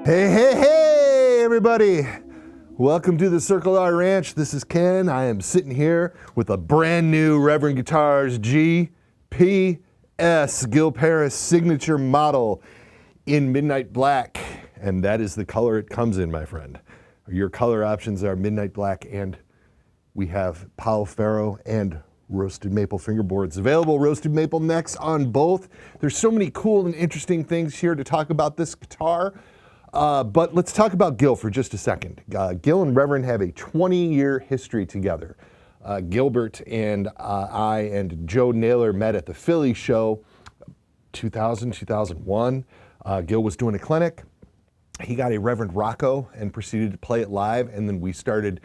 Hey, everybody. Welcome to the Circle R Ranch. This is Ken. I am sitting here with a brand new Reverend Guitars GPS Gil Parris signature model in midnight black. And that is the color it comes in, my friend. Your color options are midnight black, and we have Pau Ferro and roasted maple fingerboards available. Roasted maple necks on both. There's so many cool and interesting things here to talk about this guitar. But let's talk about Gil for just a second. Gil and Reverend have a 20-year history together. Gilbert and I and Joe Naylor met at the Philly show 2000, 2001. Gil was doing a clinic. He got a Reverend Rocco and proceeded to play it live, and then we started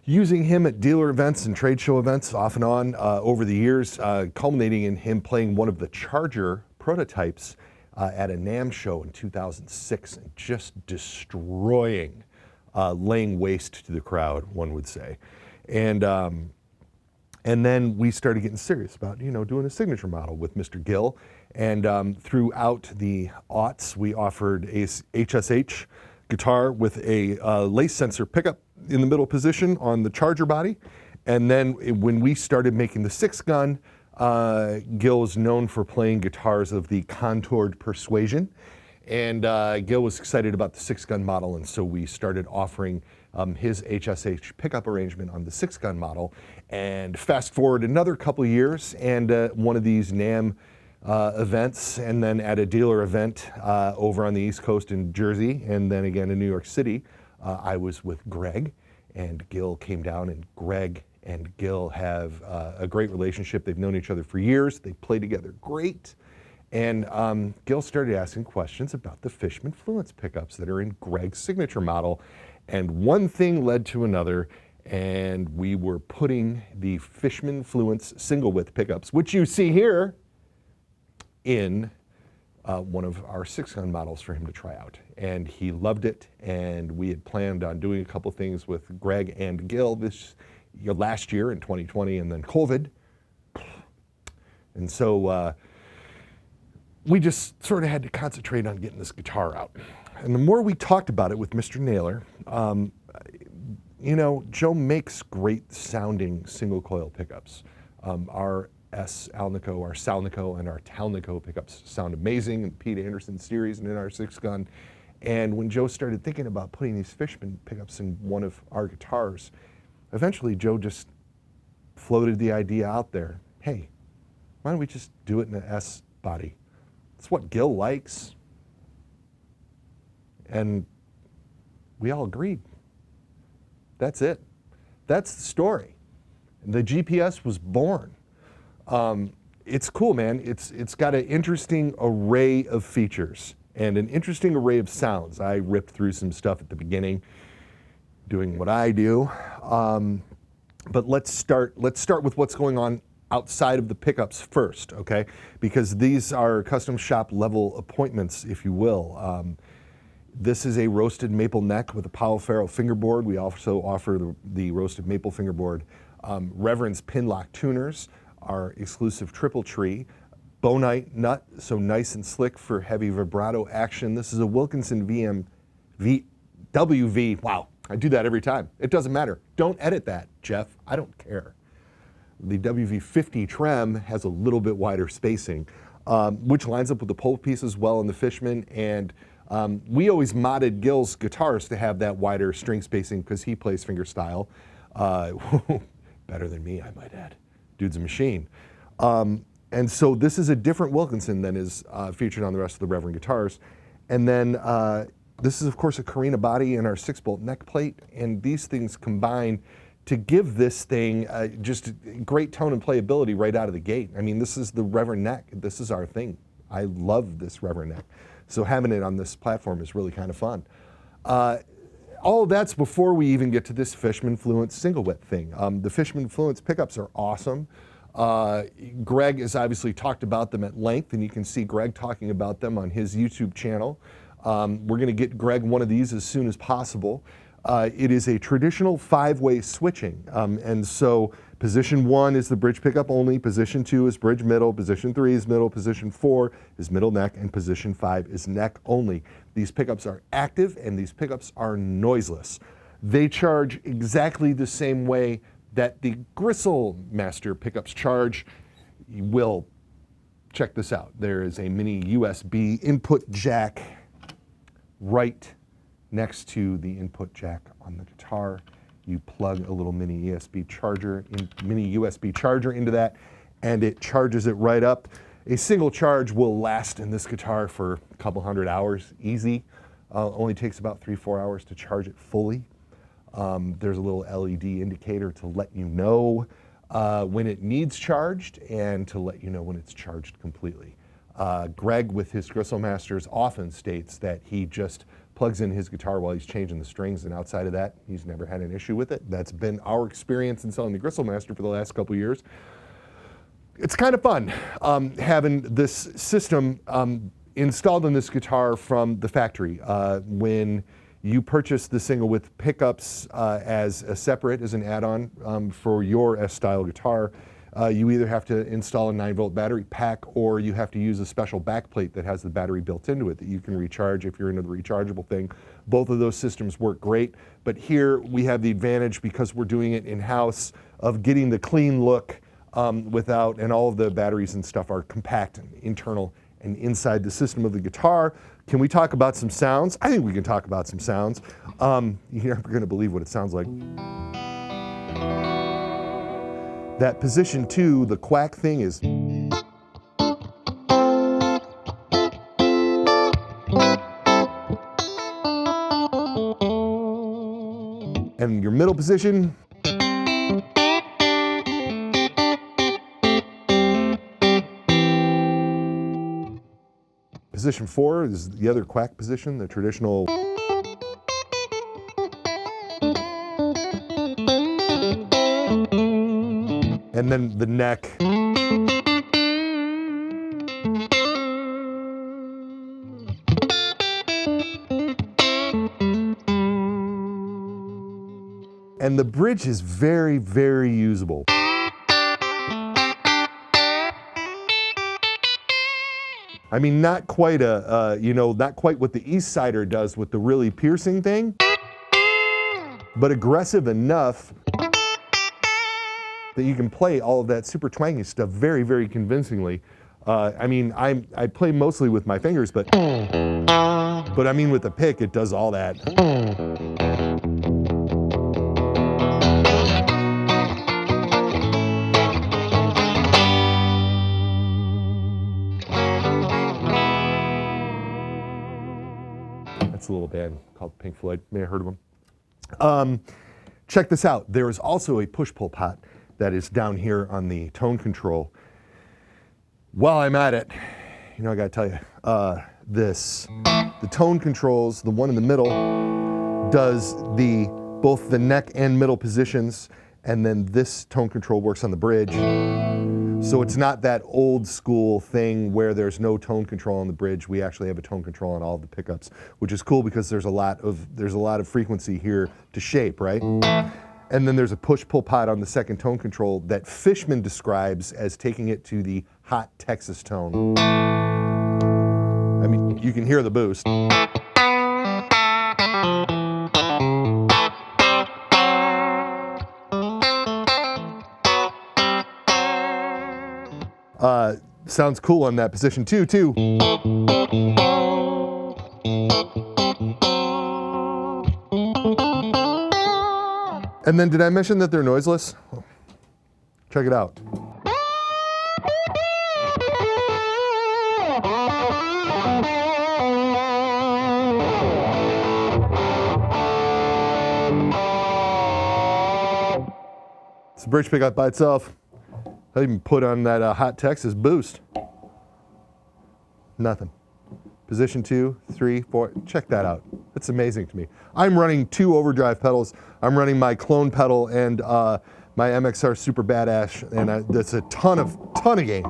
using him at dealer events and trade show events off and on over the years, culminating in him playing one of the Charger prototypes at a NAMM show in 2006 and just destroying, laying waste to the crowd, one would say. And then we started getting serious about, doing a signature model with Mr. Gil. And throughout the aughts, we offered a HSH guitar with a lace sensor pickup in the middle position on the Charger body. And then when we started making the 6-gun, Gil is known for playing guitars of the contoured persuasion, and Gil was excited about the 6-gun model, and so we started offering his HSH pickup arrangement on the 6-gun model. And fast forward another couple years, and one of these NAMM events, and then at a dealer event over on the East Coast in Jersey, and then again in New York City, I was with Greg, and Gil came down, and Greg and Gil have a great relationship. They've known each other for years. They play together great. And Gil started asking questions about the Fishman Fluence pickups that are in Greg's signature model. And one thing led to another, and we were putting the Fishman Fluence single width pickups, which you see here, in one of our 6-gun models for him to try out. And he loved it, and we had planned on doing a couple things with Greg and Gil last year in 2020, and then COVID. And so we just sort of had to concentrate on getting this guitar out. And the more we talked about it with Mr. Naylor, Joe makes great sounding single coil pickups. Our Talnico, our Salnico, and our Talnico pickups sound amazing in the Pete Anderson series and in our 6-gun. And when Joe started thinking about putting these Fishman pickups in one of our guitars, eventually Joe just floated the idea out there. Hey, why don't we just do it in an S body? It's what Gil likes. And we all agreed. That's it. That's the story. The GPS was born. It's cool, man. It's got an interesting array of features and an interesting array of sounds. I ripped through some stuff at the beginning, doing what I do. But let's start with what's going on outside of the pickups first, okay? Because these are custom shop level appointments, if you will. This is a roasted maple neck with a Pau Ferro fingerboard. We also offer the roasted maple fingerboard. Reverends pin lock tuners, our exclusive triple tree, Bonite nut, so nice and slick for heavy vibrato action. This is a Wilkinson WV. Wow, I do that every time. It doesn't matter. Don't edit that, Jeff. I don't care. The WV50 trem has a little bit wider spacing, which lines up with the pole piece as well in the Fishman. And we always modded Gil's guitars to have that wider string spacing because he plays fingerstyle. Better than me, I might add. Dude's a machine. And so this is a different Wilkinson than is featured on the rest of the Reverend guitars. And then this is, of course, a Carina body and our 6-bolt neck plate. And these things combine to give this thing just great tone and playability right out of the gate. I mean, this is the Reverend neck. This is our thing. I love this Reverend neck. So having it on this platform is really kind of fun. All of that's before we even get to this Fishman Fluence single width thing. The Fishman Fluence pickups are awesome. Greg has obviously talked about them at length, and you can see Greg talking about them on his YouTube channel. We're going to get Greg one of these as soon as possible. It is a traditional 5-way switching, and so position 1 is the bridge pickup only, position 2 is bridge middle, position 3 is middle, position 4 is middle neck, and position 5 is neck only. These pickups are active and these pickups are noiseless. They charge exactly the same way that the Gristle Master pickups charge. You will check this out. There is a mini USB input jack right next to the input jack on the guitar. You plug a little mini USB charger into that, and it charges it right up. A single charge will last in this guitar for a couple hundred hours, easy. Only takes about 3-4 hours to charge it fully. There's a little LED indicator to let you know when it needs charged and to let you know when it's charged completely. Greg, with his Gristle Masters, often states that he just plugs in his guitar while he's changing the strings, and outside of that, he's never had an issue with it. That's been our experience in selling the Gristle Master for the last couple of years. It's kind of fun having this system installed on this guitar from the factory. When you purchase the single with pickups as a separate, as an add-on for your S-style guitar, you either have to install a 9-volt battery pack or you have to use a special backplate that has the battery built into it that you can recharge if you're into the rechargeable thing. Both of those systems work great, but here we have the advantage, because we're doing it in-house, of getting the clean look without, and all of the batteries and stuff are compact and internal and inside the system of the guitar. Can we talk about some sounds? I think we can talk about some sounds. You're never going to believe what it sounds like. That position 2, the quack thing, is and your middle position, position 4 is the other quack position, the traditional. And then the neck. And the bridge is very, very usable. I mean, not quite not quite what the East Sider does with the really piercing thing, but aggressive enough that you can play all of that super twangy stuff very, very convincingly. I mean, I play mostly with my fingers, but I mean, with the pick, it does all that. That's a little band called Pink Floyd. May have heard of them. Check this out. There is also a push-pull pot that is down here on the tone control. While I'm at it, I gotta tell you, the tone controls, the one in the middle, does both the neck and middle positions, and then this tone control works on the bridge. So it's not that old school thing where there's no tone control on the bridge. We actually have a tone control on all of the pickups, which is cool because there's a lot of frequency here to shape, right? And then there's a push-pull pot on the second tone control that Fishman describes as taking it to the hot Texas tone. I mean, you can hear the boost. Sounds cool on that position too. And then did I mention that they're noiseless? Check it out. It's a bridge pickup by itself. I even put on that hot Texas boost. Nothing. Position 2, 3, 4, check that out. That's amazing to me. I'm running 2 overdrive pedals. I'm running my clone pedal and my MXR Super Badass, and that's a ton of gain.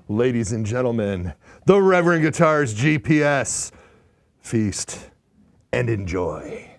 Ladies and gentlemen, the Reverend Guitars GPS. Feast and enjoy.